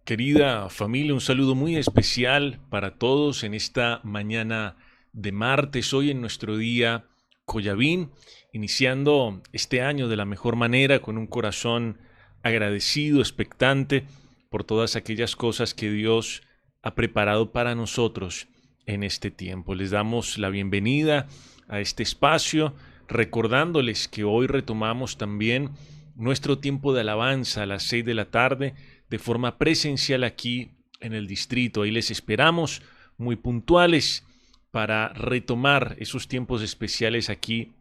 Querida familia, un saludo muy especial para todos en esta mañana de martes, hoy en nuestro día Collavín, iniciando este año de la mejor manera con un corazón agradecido, expectante por todas aquellas cosas que Dios ha preparado para nosotros en este tiempo. Les damos la bienvenida a este espacio, recordándoles que hoy retomamos también nuestro tiempo de alabanza a las 6 de la tarde de forma presencial aquí en el distrito. Ahí les esperamos muy puntuales para retomar esos tiempos especiales aquí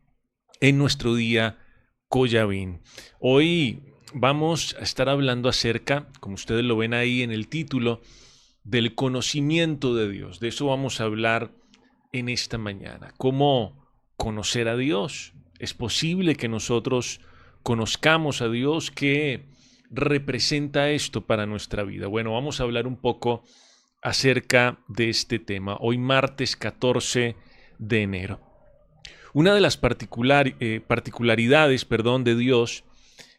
en nuestro día Collavín. Hoy vamos a estar hablando acerca, como ustedes lo ven ahí en el título, del conocimiento de Dios. De eso vamos a hablar en esta mañana. ¿Cómo conocer a Dios? ¿Es posible que nosotros conozcamos a Dios? ¿Qué representa esto para nuestra vida? Bueno, vamos a hablar un poco acerca de este tema. Hoy martes 14 de enero. Una de las particularidades, de Dios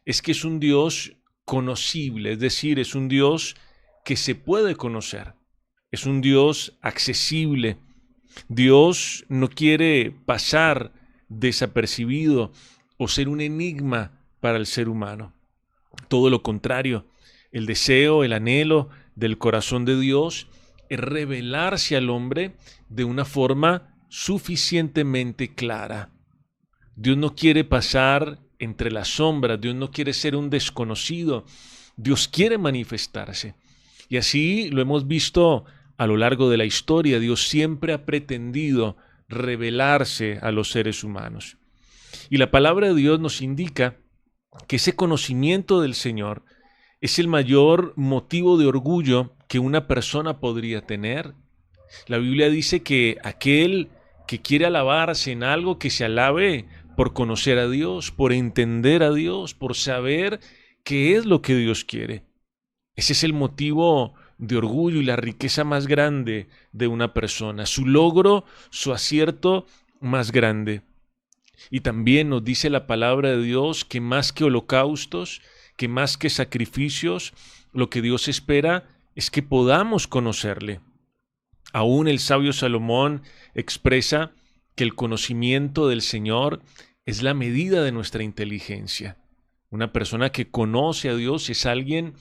es que es un Dios conocible, es decir, es un Dios que se puede conocer, es un Dios accesible. Dios no quiere pasar desapercibido o ser un enigma para el ser humano. Todo lo contrario, el deseo, el anhelo del corazón de Dios es revelarse al hombre de una forma suficientemente clara. Dios no quiere pasar entre las sombras, Dios no quiere ser un desconocido, Dios quiere manifestarse. Y así lo hemos visto a lo largo de la historia. Dios siempre ha pretendido revelarse a los seres humanos. Y la palabra de Dios nos indica que ese conocimiento del Señor es el mayor motivo de orgullo que una persona podría tener. La Biblia dice que aquel que quiere alabarse en algo, que se alabe por conocer a Dios, por entender a Dios, por saber qué es lo que Dios quiere. Ese es el motivo de orgullo y la riqueza más grande de una persona, su logro, su acierto más grande. Y también nos dice la palabra de Dios que más que holocaustos, que más que sacrificios, lo que Dios espera es que podamos conocerle. Aún el sabio Salomón expresa que el conocimiento del Señor es la medida de nuestra inteligencia. Una persona que conoce a Dios es alguien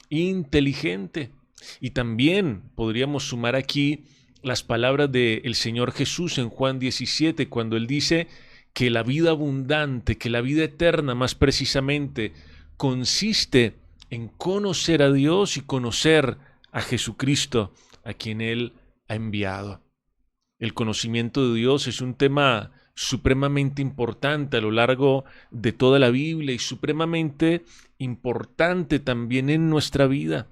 inteligente. Y también podríamos sumar aquí las palabras del Señor Jesús en Juan 17, cuando Él dice que la vida abundante, que la vida eterna más precisamente, consiste en conocer a Dios y conocer a Jesucristo, a quien Él ha enviado. El conocimiento de Dios es un tema supremamente importante a lo largo de toda la Biblia y supremamente importante también en nuestra vida.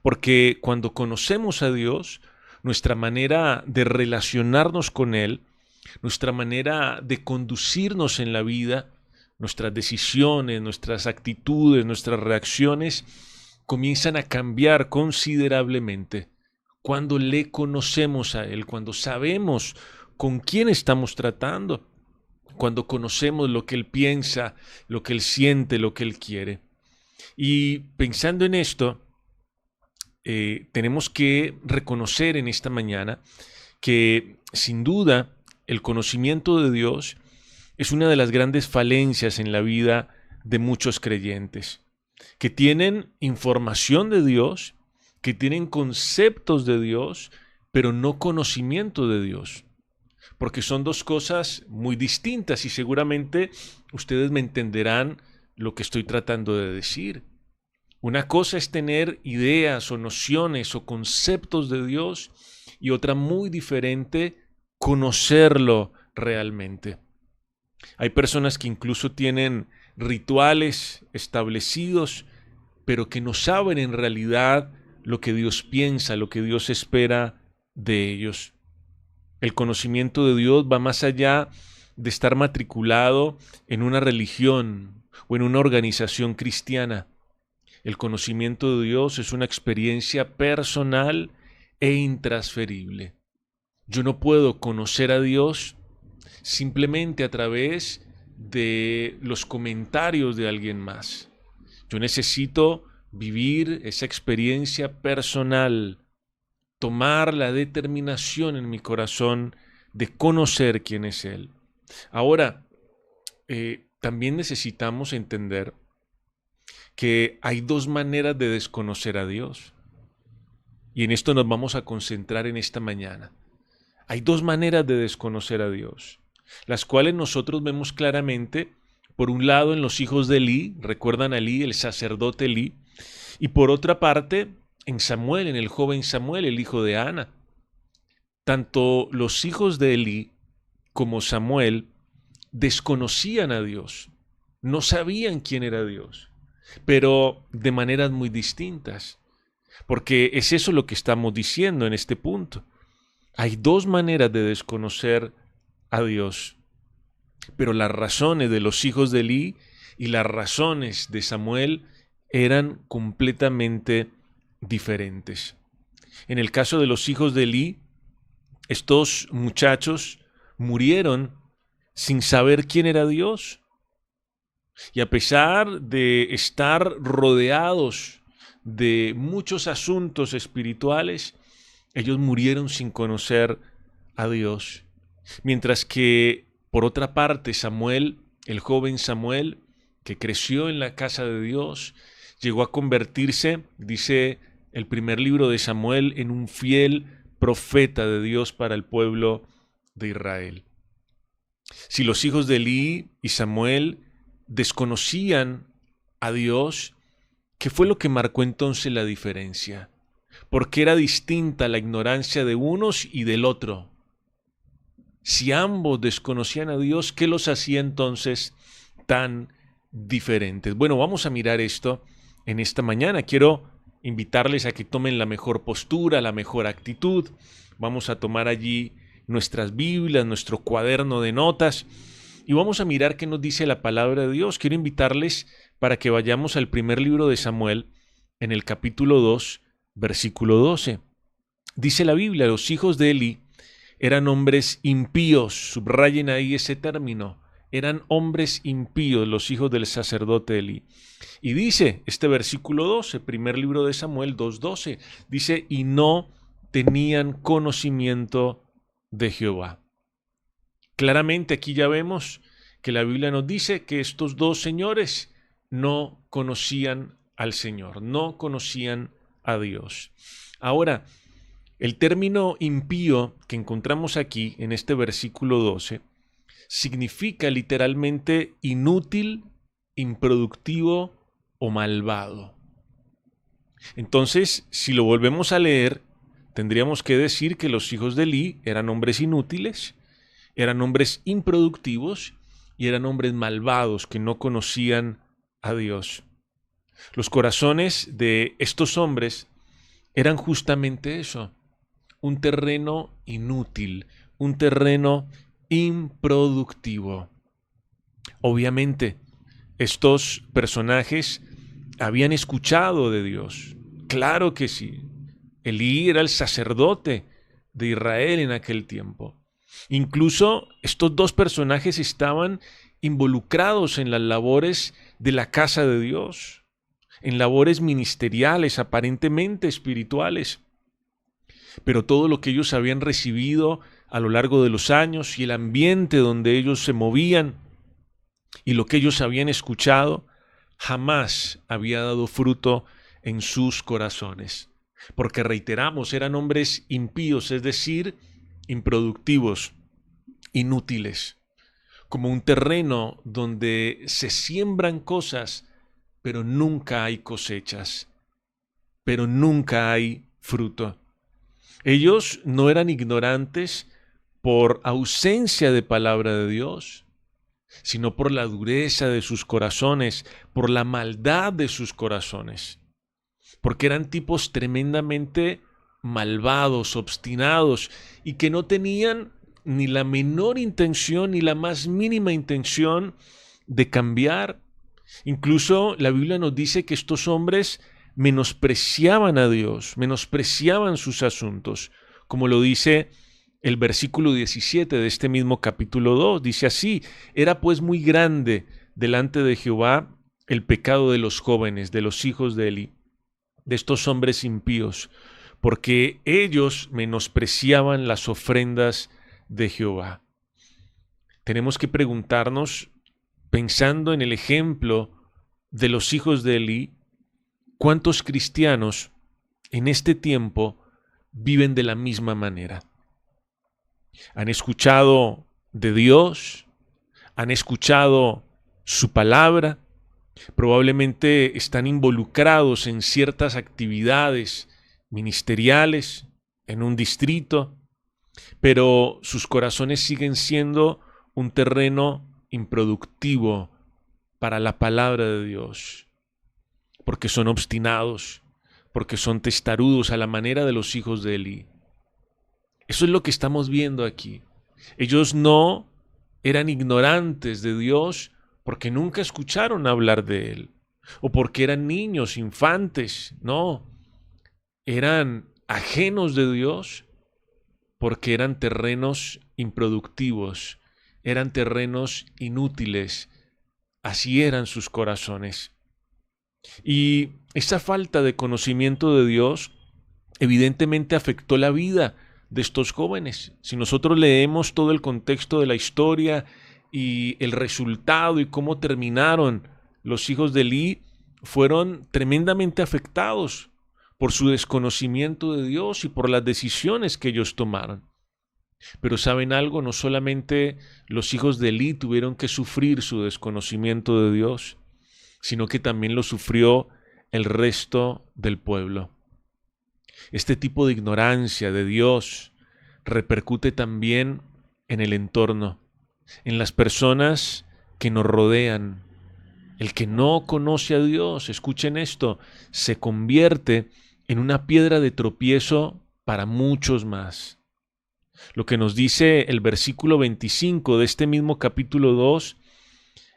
Porque cuando conocemos a Dios, nuestra manera de relacionarnos con Él, nuestra manera de conducirnos en la vida, nuestras decisiones, nuestras actitudes, nuestras reacciones, comienzan a cambiar considerablemente. Cuando le conocemos a Él, cuando sabemos con quién estamos tratando, cuando conocemos lo que Él piensa, lo que Él siente, lo que Él quiere. Y pensando en esto, tenemos que reconocer en esta mañana que sin duda el conocimiento de Dios es una de las grandes falencias en la vida de muchos creyentes, que tienen información de Dios, que tienen conceptos de Dios, pero no conocimiento de Dios. Porque son dos cosas muy distintas y seguramente ustedes me entenderán lo que estoy tratando de decir. Una cosa es tener ideas o nociones o conceptos de Dios y otra muy diferente, conocerlo realmente. Hay personas que incluso tienen rituales establecidos, pero que no saben en realidad lo que Dios piensa, lo que Dios espera de ellos. El conocimiento de Dios va más allá de estar matriculado en una religión o en una organización cristiana. El conocimiento de Dios es una experiencia personal e intransferible. Yo no puedo conocer a Dios simplemente a través de los comentarios de alguien más. Yo necesito vivir esa experiencia personal, tomar la determinación en mi corazón de conocer quién es Él. Ahora, también necesitamos entender que hay dos maneras de desconocer a Dios. Y en esto nos vamos a concentrar en esta mañana. Hay dos maneras de desconocer a Dios, las cuales nosotros vemos claramente, por un lado en los hijos de Elí, recuerdan a Elí, el sacerdote Elí, y por otra parte en Samuel, en el joven Samuel, el hijo de Ana. Tanto los hijos de Elí como Samuel desconocían a Dios, no sabían quién era Dios, pero de maneras muy distintas. Porque es eso lo que estamos diciendo en este punto. Hay dos maneras de desconocer a Dios, pero las razones de los hijos de Elí y las razones de Samuel eran completamente diferentes. En el caso de los hijos de Elí, estos muchachos murieron sin saber quién era Dios. Y a pesar de estar rodeados de muchos asuntos espirituales, ellos murieron sin conocer a Dios. Mientras que, por otra parte, Samuel, el joven Samuel, que creció en la casa de Dios, llegó a convertirse, dice el primer libro de Samuel, en un fiel profeta de Dios para el pueblo de Israel. Si los hijos de Elí y Samuel desconocían a Dios, ¿qué fue lo que marcó entonces la diferencia? ¿Por qué era distinta la ignorancia de unos y del otro? Si ambos desconocían a Dios, ¿qué los hacía entonces tan diferentes? Bueno, vamos a mirar esto en esta mañana. Quiero invitarles a que tomen la mejor postura, la mejor actitud. Vamos a tomar allí nuestras Biblias, nuestro cuaderno de notas y vamos a mirar qué nos dice la palabra de Dios. Quiero invitarles para que vayamos al primer libro de Samuel, en el capítulo 2, versículo 12. Dice la Biblia, los hijos de Elí eran hombres impíos, subrayen ahí ese término, eran hombres impíos los hijos del sacerdote Elí. Y dice este versículo 12, primer libro de Samuel 2:12, dice, y no tenían conocimiento de Jehová. Claramente aquí ya vemos que la Biblia nos dice que estos dos señores no conocían al Señor, no conocían a Dios. Ahora, el término impío que encontramos aquí en este versículo 12 significa literalmente inútil, improductivo o malvado. Entonces, si lo volvemos a leer, tendríamos que decir que los hijos de Elí eran hombres inútiles, eran hombres improductivos y eran hombres malvados que no conocían a Dios. Los corazones de estos hombres eran justamente eso, un terreno inútil, un terreno improductivo. Obviamente, estos personajes habían escuchado de Dios. Claro que sí. Elí era el sacerdote de Israel en aquel tiempo. Incluso estos dos personajes estaban involucrados en las labores de la casa de Dios, en labores ministeriales, aparentemente espirituales. Pero todo lo que ellos habían recibido a lo largo de los años y el ambiente donde ellos se movían y lo que ellos habían escuchado, jamás había dado fruto en sus corazones. Porque reiteramos, eran hombres impíos, es decir, improductivos, inútiles, como un terreno donde se siembran cosas, pero nunca hay cosechas, pero nunca hay fruto. Ellos no eran ignorantes por ausencia de palabra de Dios, sino por la dureza de sus corazones, por la maldad de sus corazones, porque eran tipos tremendamente malvados, obstinados, y que no tenían ni la menor intención, ni la más mínima intención de cambiar. Incluso la Biblia nos dice que estos hombres menospreciaban a Dios, menospreciaban sus asuntos, como lo dice el versículo 17 de este mismo capítulo 2. Dice así, era pues muy grande delante de Jehová el pecado de los jóvenes, de los hijos de Elí, de estos hombres impíos, porque ellos menospreciaban las ofrendas de Jehová. Tenemos que preguntarnos, pensando en el ejemplo de los hijos de Elí, ¿cuántos cristianos en este tiempo viven de la misma manera? ¿Han escuchado de Dios? ¿Han escuchado su palabra? Probablemente están involucrados en ciertas actividades ministeriales en un distrito, pero sus corazones siguen siendo un terreno improductivo para la palabra de Dios, porque son obstinados, porque son testarudos a la manera de los hijos de Elí. Eso es lo que estamos viendo aquí. Ellos no eran ignorantes de Dios porque nunca escucharon hablar de Él, o porque eran niños, infantes, no. Eran ajenos de Dios porque eran terrenos improductivos, eran terrenos inútiles. Así eran sus corazones. Y esa falta de conocimiento de Dios evidentemente afectó la vida de estos jóvenes. Si nosotros leemos todo el contexto de la historia y el resultado y cómo terminaron los hijos de Elí, fueron tremendamente afectados por su desconocimiento de Dios y por las decisiones que ellos tomaron. Pero ¿saben algo? No solamente los hijos de Elí tuvieron que sufrir su desconocimiento de Dios, sino que también lo sufrió el resto del pueblo. Este tipo de ignorancia de Dios repercute también en el entorno, en las personas que nos rodean. El que no conoce a Dios, escuchen esto, se convierte en una piedra de tropiezo para muchos más. Lo que nos dice el versículo 25 de este mismo capítulo 2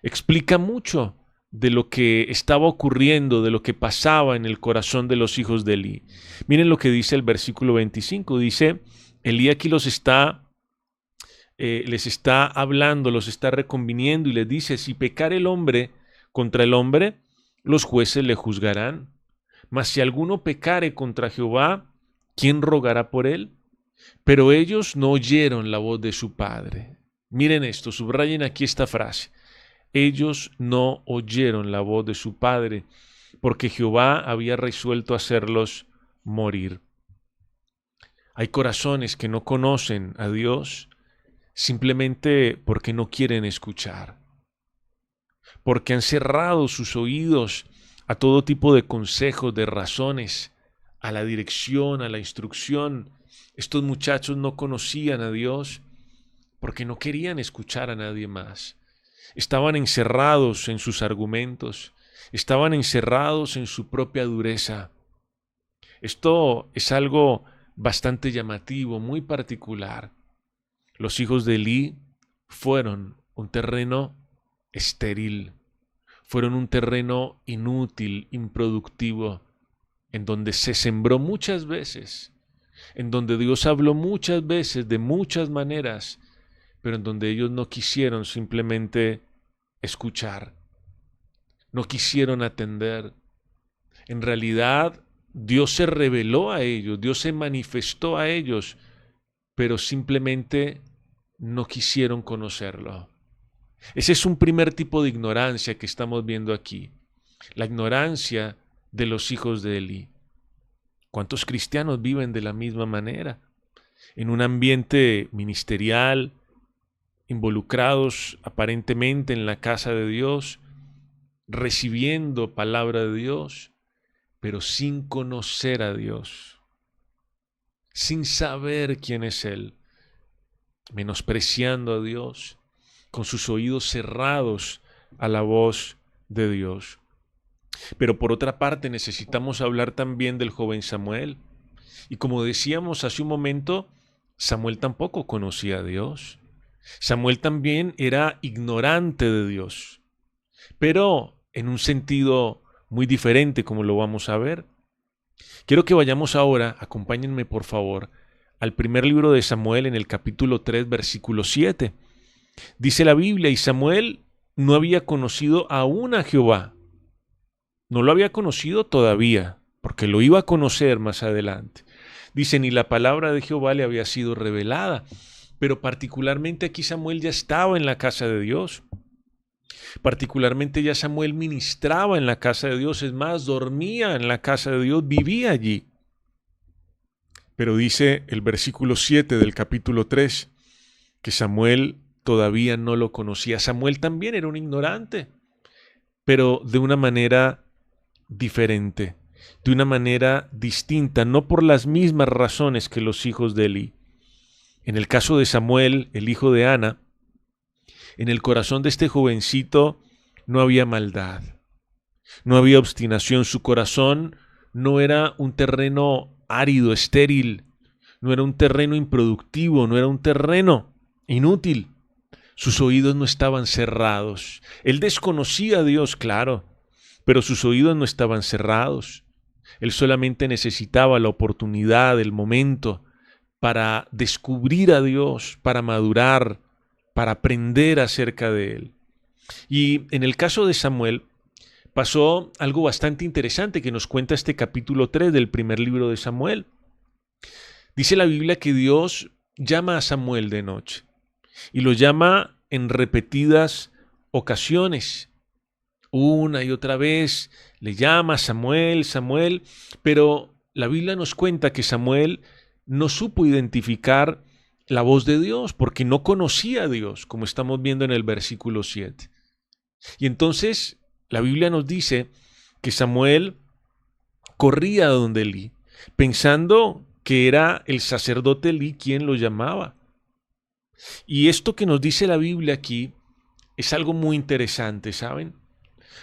explica mucho de lo que estaba ocurriendo, de lo que pasaba en el corazón de los hijos de Elí. Miren lo que dice el versículo 25. Dice, Elí aquí les está hablando, los está reconviniendo y les dice, si pecare el hombre contra el hombre, los jueces le juzgarán. Mas si alguno pecare contra Jehová, ¿quién rogará por él? Pero ellos no oyeron la voz de su padre. Miren esto, subrayen aquí esta frase. Ellos no oyeron la voz de su padre, porque Jehová había resuelto hacerlos morir. Hay corazones que no conocen a Dios simplemente porque no quieren escuchar, porque han cerrado sus oídos a todo tipo de consejos, de razones, a la dirección, a la instrucción. Estos muchachos no conocían a Dios porque no querían escuchar a nadie más. Estaban encerrados en sus argumentos, estaban encerrados en su propia dureza. Esto es algo bastante llamativo, muy particular. Los hijos de Elí fueron un terreno estéril, fueron un terreno inútil, improductivo, en donde se sembró muchas veces, en donde Dios habló muchas veces, de muchas maneras, pero en donde ellos no quisieron simplemente escuchar, no quisieron atender. En realidad, Dios se reveló a ellos, Dios se manifestó a ellos, pero simplemente no quisieron conocerlo. Ese es un primer tipo de ignorancia que estamos viendo aquí, la ignorancia de los hijos de Elí. ¿Cuántos cristianos viven de la misma manera? En un ambiente ministerial, involucrados aparentemente en la casa de Dios, recibiendo palabra de Dios, pero sin conocer a Dios, sin saber quién es Él, menospreciando a Dios, con sus oídos cerrados a la voz de Dios. Pero por otra parte necesitamos hablar también del joven Samuel. Y como decíamos hace un momento, Samuel tampoco conocía a Dios. Samuel también era ignorante de Dios, pero en un sentido muy diferente, como lo vamos a ver. Quiero que vayamos ahora, acompáñenme por favor, al primer libro de Samuel en el capítulo 3, versículo 7. Dice la Biblia, y Samuel no había conocido aún a Jehová. No lo había conocido todavía. porque lo iba a conocer más adelante. Dice, ni la palabra de Jehová le había sido revelada, pero particularmente aquí Samuel ya estaba en la casa de Dios. Particularmente ya Samuel ministraba en la casa de Dios, es más, dormía en la casa de Dios, vivía allí. Pero dice el versículo 7 del capítulo 3 que Samuel todavía no lo conocía. Samuel también era un ignorante, pero de una manera diferente, de una manera distinta, no por las mismas razones que los hijos de Elí. En el caso de Samuel, el hijo de Ana, en el corazón de este jovencito no había maldad, no había obstinación. Su corazón no era un terreno árido, estéril, no era un terreno improductivo, no era un terreno inútil. Sus oídos no estaban cerrados. Él desconocía a Dios, claro, pero sus oídos no estaban cerrados. Él solamente necesitaba la oportunidad, el momento, para descubrir a Dios, para madurar, para aprender acerca de Él. Y en el caso de Samuel, pasó algo bastante interesante que nos cuenta este capítulo 3 del primer libro de Samuel. Dice la Biblia que Dios llama a Samuel de noche y lo llama en repetidas ocasiones. Una y otra vez le llama Samuel, Samuel, pero la Biblia nos cuenta que Samuel no supo identificar la voz de Dios porque no conocía a Dios, como estamos viendo en el versículo 7. Y entonces la Biblia nos dice que Samuel corría donde Elí, pensando que era el sacerdote Elí quien lo llamaba. Y esto que nos dice la Biblia aquí es algo muy interesante, ¿saben?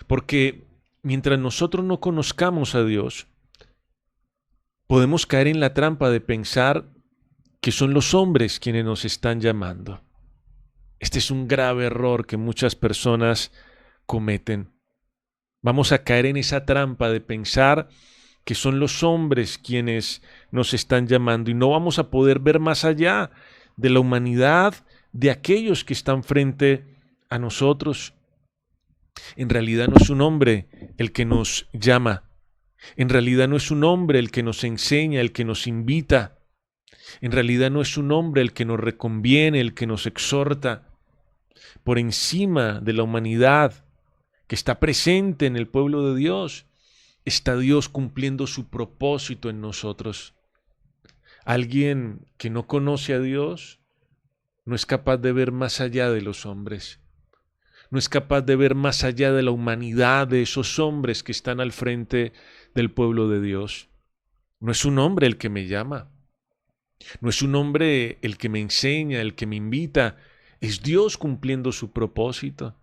Porque mientras nosotros no conozcamos a Dios, podemos caer en la trampa de pensar que son los hombres quienes nos están llamando. Este es un grave error que muchas personas cometen. Vamos a caer en esa trampa de pensar que son los hombres quienes nos están llamando y no vamos a poder ver más allá de la humanidad de aquellos que están frente a nosotros. En realidad no es un hombre el que nos llama. En realidad no es un hombre el que nos enseña, el que nos invita. En realidad no es un hombre el que nos reconviene, el que nos exhorta. Por encima de la humanidad que está presente en el pueblo de Dios, está Dios cumpliendo su propósito en nosotros. Alguien que no conoce a Dios no es capaz de ver más allá de los hombres. No es capaz de ver más allá de la humanidad de esos hombres que están al frente del pueblo de Dios. No es un hombre el que me llama. No es un hombre el que me enseña, el que me invita. Es Dios cumpliendo su propósito.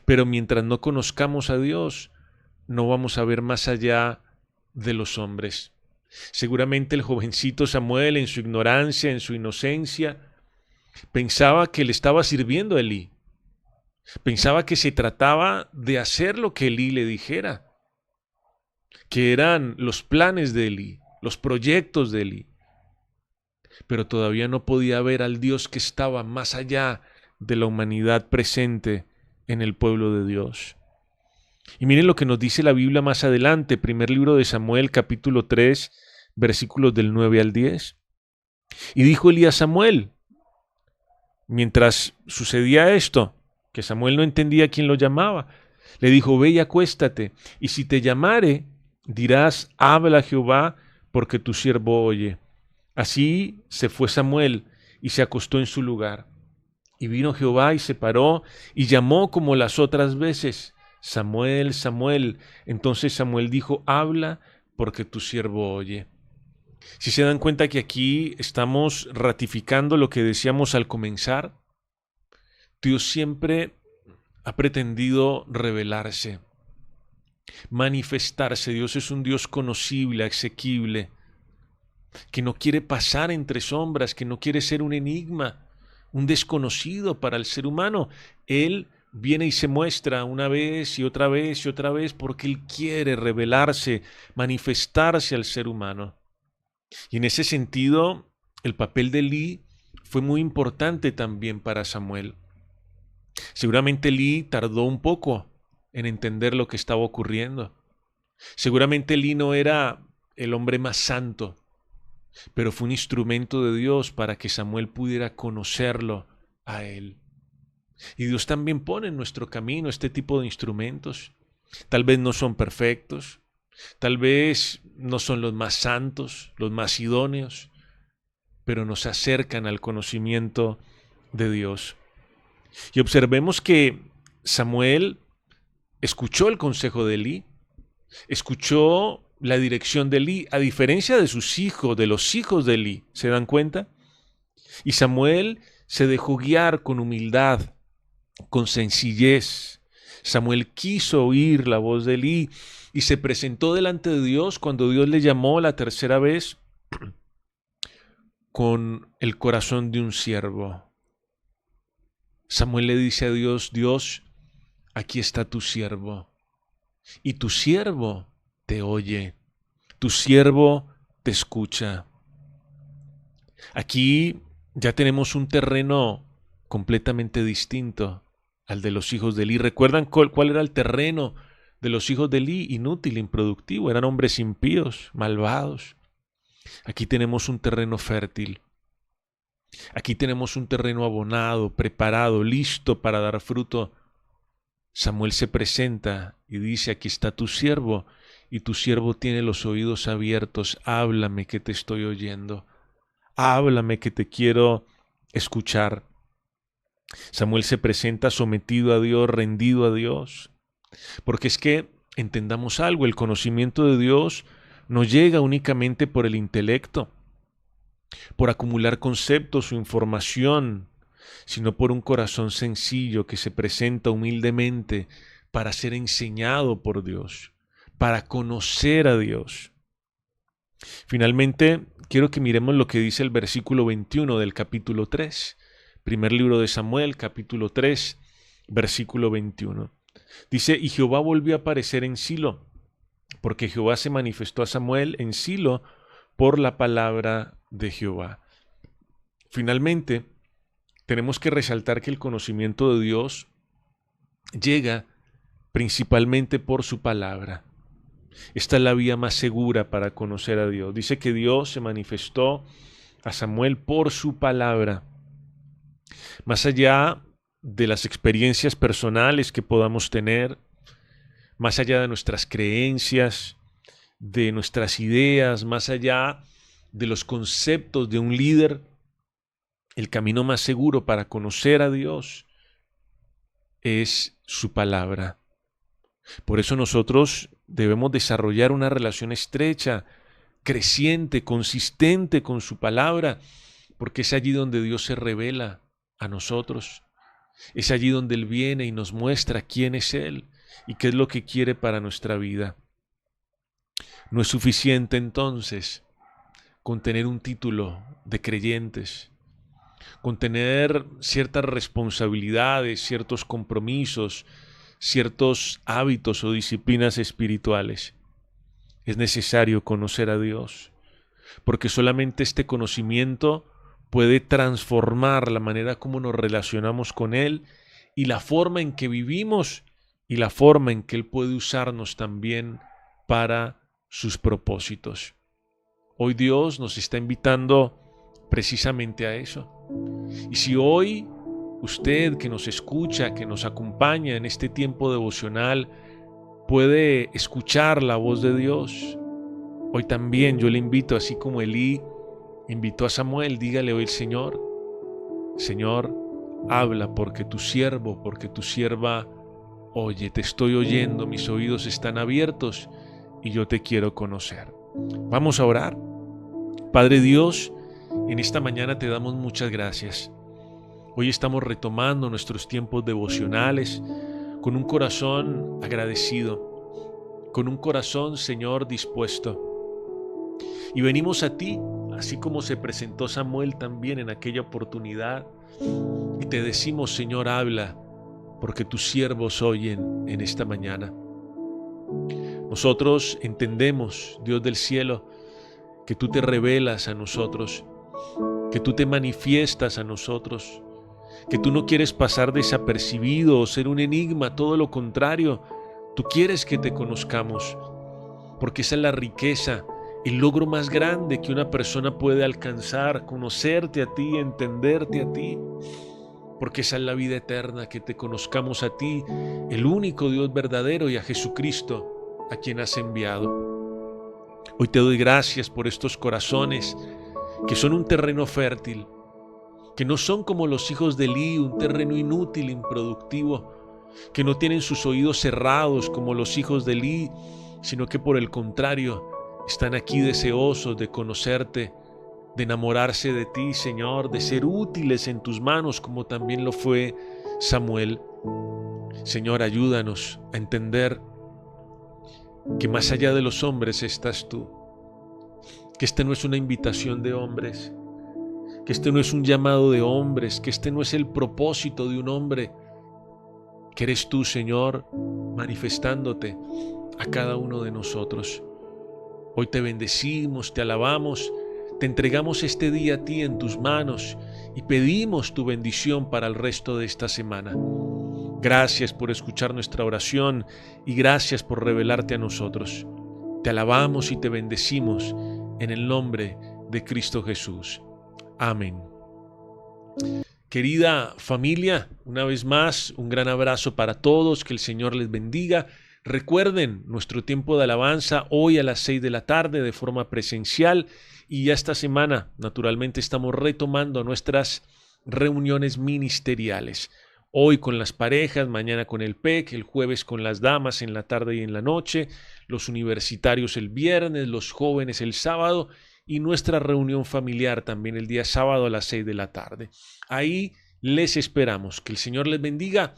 Pero mientras no conozcamos a Dios, no vamos a ver más allá de los hombres. Seguramente el jovencito Samuel, en su ignorancia, en su inocencia, pensaba que le estaba sirviendo a Elí. Pensaba que se trataba de hacer lo que Elí le dijera, que eran los planes de Elí, los proyectos de Elí. Pero todavía no podía ver al Dios que estaba más allá de la humanidad presente en el pueblo de Dios. Y miren lo que nos dice la Biblia más adelante, primer libro de Samuel, capítulo 3, versículos del 9 al 10. Y dijo Elí a Samuel, mientras sucedía esto, que Samuel no entendía quién lo llamaba, le dijo, ve y acuéstate, y si te llamare, dirás, habla Jehová, porque tu siervo oye. Así se fue Samuel y se acostó en su lugar. Y vino Jehová y se paró y llamó como las otras veces, Samuel, Samuel. Entonces Samuel dijo, habla, porque tu siervo oye. Si se dan cuenta que aquí estamos ratificando lo que decíamos al comenzar, Dios siempre ha pretendido revelarse, manifestarse. Dios es un Dios conocible, asequible, que no quiere pasar entre sombras, que no quiere ser un enigma, un desconocido para el ser humano. Él viene y se muestra una vez y otra vez y otra vez porque Él quiere revelarse, manifestarse al ser humano. Y en ese sentido, el papel de Elí fue muy importante también para Samuel. Seguramente Elí tardó un poco en entender lo que estaba ocurriendo. Seguramente Elí no era el hombre más santo, pero fue un instrumento de Dios para que Samuel pudiera conocerlo a él. Y Dios también pone en nuestro camino este tipo de instrumentos. Tal vez no son perfectos, tal vez no son los más santos, los más idóneos, pero nos acercan al conocimiento de Dios. Y observemos que Samuel escuchó el consejo de Elí, escuchó la dirección de Elí, a diferencia de sus hijos, de los hijos de Elí. ¿Se dan cuenta? Y Samuel se dejó guiar con humildad, con sencillez. Samuel quiso oír la voz de Elí y se presentó delante de Dios cuando Dios le llamó la tercera vez con el corazón de un siervo. Samuel le dice a Dios: Dios, aquí está tu siervo, y tu siervo te oye, tu siervo te escucha. Aquí ya tenemos un terreno completamente distinto al de los hijos de Elí. ¿Recuerdan cuál era el terreno de los hijos de Elí? Inútil, improductivo, eran hombres impíos, malvados. Aquí tenemos un terreno fértil. Aquí tenemos un terreno abonado, preparado, listo para dar fruto. Samuel se presenta y dice: aquí está tu siervo, y tu siervo tiene los oídos abiertos. Háblame, que te estoy oyendo. Háblame, que te quiero escuchar. Samuel se presenta sometido a Dios, rendido a Dios. Porque es que entendamos algo: el conocimiento de Dios no llega únicamente por el intelecto, por acumular conceptos o información, sino por un corazón sencillo que se presenta humildemente para ser enseñado por Dios, para conocer a Dios. Finalmente, quiero que miremos lo que dice el versículo 21 del capítulo 3, primer libro de Samuel, capítulo 3, versículo 21. Dice: y Jehová volvió a aparecer en Silo, porque Jehová se manifestó a Samuel en Silo por la palabra de Jehová. Finalmente, tenemos que resaltar que el conocimiento de Dios llega principalmente por su palabra. Esta es la vía más segura para conocer a Dios. Dice que Dios se manifestó a Samuel por su palabra. Más allá de las experiencias personales que podamos tener, más allá de nuestras creencias, de nuestras ideas, más allá de los conceptos de un líder, el camino más seguro para conocer a Dios es su palabra. Por eso nosotros debemos desarrollar una relación estrecha, creciente, consistente con su palabra, porque es allí donde Dios se revela a nosotros. Es allí donde Él viene y nos muestra quién es Él y qué es lo que quiere para nuestra vida. No es suficiente entonces con tener un título de creyentes, con tener ciertas responsabilidades, ciertos compromisos, ciertos hábitos o disciplinas espirituales. Es necesario conocer a Dios, porque solamente este conocimiento puede transformar la manera como nos relacionamos con Él y la forma en que vivimos y la forma en que Él puede usarnos también para sus propósitos. Hoy Dios nos está invitando precisamente a eso. Y si hoy usted que nos escucha, que nos acompaña en este tiempo devocional, puede escuchar la voz de Dios, hoy también yo le invito, así como Elí invitó a Samuel, dígale hoy al Señor: Señor, habla, porque tu siervo, porque tu sierva oye, te estoy oyendo, mis oídos están abiertos y yo te quiero conocer. Vamos a orar. Padre Dios, en esta mañana te damos muchas gracias. Hoy estamos retomando nuestros tiempos devocionales con un corazón agradecido, con un corazón, Señor, dispuesto. Y venimos a ti, así como se presentó Samuel también en aquella oportunidad, y te decimos: Señor, habla, porque tus siervos oyen en esta mañana. Nosotros entendemos, Dios del cielo, que tú te revelas a nosotros, que tú te manifiestas a nosotros, que tú no quieres pasar desapercibido o ser un enigma, todo lo contrario, tú quieres que te conozcamos. porque esa es la riqueza, el logro más grande que una persona puede alcanzar, conocerte a ti, entenderte a ti, porque esa es la vida eterna, que te conozcamos a ti, el único Dios verdadero, y a Jesucristo, a quien has enviado. Hoy te doy gracias por estos corazones que son un terreno fértil, que no son como los hijos de Elí, un terreno inútil, improductivo, que no tienen sus oídos cerrados como los hijos de Elí, sino que por el contrario, están aquí deseosos de conocerte, de enamorarse de ti, Señor, de ser útiles en tus manos como también lo fue Samuel. Señor, ayúdanos a entender que más allá de los hombres estás tú, que este no es una invitación de hombres, que este no es un llamado de hombres, que este no es el propósito de un hombre, que eres tú, Señor, manifestándote a cada uno de nosotros. Hoy te bendecimos, te alabamos, te entregamos este día a ti en tus manos y pedimos tu bendición para el resto de esta semana. Gracias por escuchar nuestra oración y gracias por revelarte a nosotros. Te alabamos y te bendecimos en el nombre de Cristo Jesús. Amén. Querida familia, una vez más, un gran abrazo para todos, que el Señor les bendiga. Recuerden nuestro tiempo de alabanza hoy a las 6 de la tarde de forma presencial, y ya esta semana naturalmente estamos retomando nuestras reuniones ministeriales. Hoy con las parejas, mañana con el PEC, el jueves con las damas en la tarde y en la noche, los universitarios el viernes, los jóvenes el sábado y nuestra reunión familiar también el día sábado a las 6 de la tarde. Ahí les esperamos. Que el Señor les bendiga.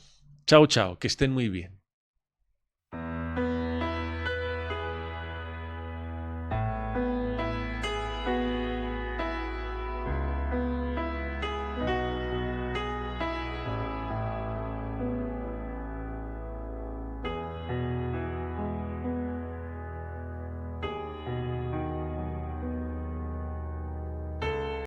Chao, chao, que estén muy bien.